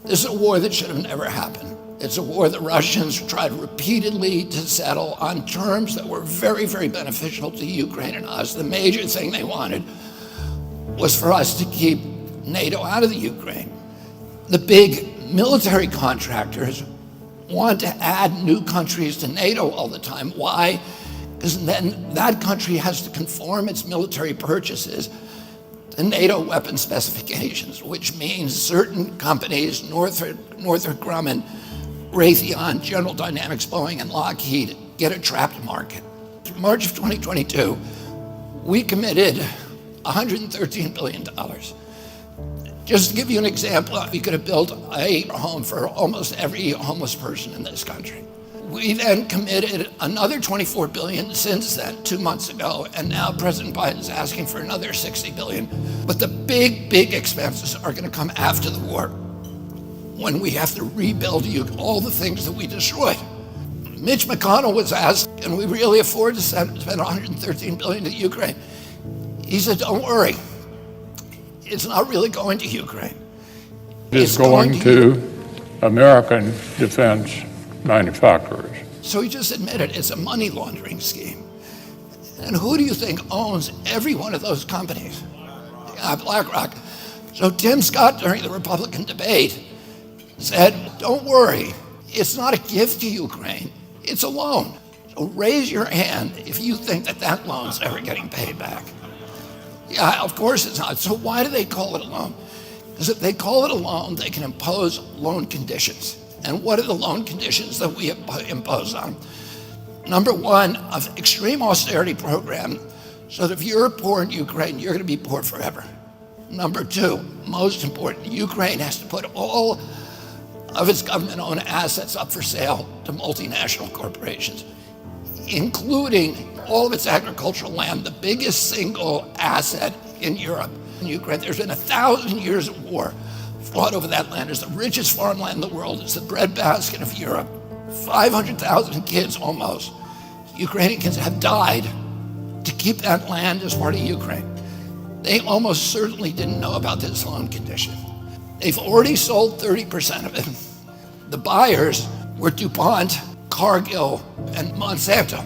This is a war that should have never happened. It's a war the Russians tried repeatedly to settle on terms that were very, very beneficial to Ukraine and us. The major thing they wanted was for us to keep NATO out of the Ukraine. The big military contractors want to add new countries to NATO all the time. Why? Because then that country has to conform its military purchases to NATO weapon specifications, which means certain companies, Northrop Grumman, Raytheon, General Dynamics, Boeing, and Lockheed, get a trapped market. In March of 2022, we committed $113 billion. Just to give you an example, we could have built a home for almost every homeless person in this country. We then committed another $24 billion since then, 2 months ago, and now President Biden's asking for another $60 billion. But the big, big expenses are going to come after the war, when we have to rebuild all the things that we destroyed. Mitch McConnell was asked, can we really afford to spend $113 billion to Ukraine? He said, don't worry. It's not really going to Ukraine. It's going to American defense manufacturers. So he just admitted it's a money laundering scheme. And who do you think owns every one of those companies? BlackRock. So Tim Scott, during the Republican debate, said, don't worry, it's not a gift to Ukraine, it's a loan. So raise your hand if you think that that loan's ever getting paid back. Yeah, of course it's not. So why do they call it a loan? Because if they call it a loan, they can impose loan conditions. And what are the loan conditions that we impose on? Number one, an extreme austerity program, so that if you're poor in Ukraine, you're going to be poor forever. Number two, most important, Ukraine has to put all of its government-owned assets up for sale to multinational corporations, including all of its agricultural land, the biggest single asset in Europe. In Ukraine, there's been 1,000 years of war fought over that land. It's the richest farmland in the world. It's the breadbasket of Europe. 500,000 kids almost, Ukrainian kids, have died to keep that land as part of Ukraine. They almost certainly didn't know about this loan condition. They've already sold 30% of it. The buyers were DuPont, Cargill, and Monsanto.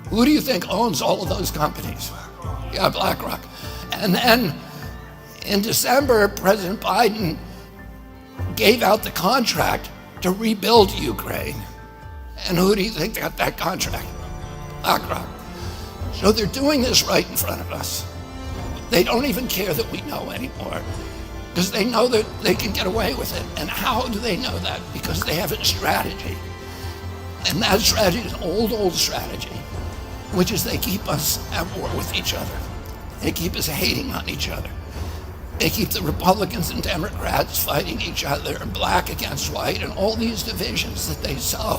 Who do you think owns all of those companies? Yeah, BlackRock. And then in December, President Biden gave out the contract to rebuild Ukraine. And who do you think got that contract? BlackRock. So they're doing this right in front of us. They don't even care that we know anymore, because they know that they can get away with it. And how do they know that? Because they have a strategy. And that strategy is an old strategy, which is they keep us at war with each other. They keep us hating on each other. They keep the Republicans and Democrats fighting each other, and black against white, and all these divisions that they sow.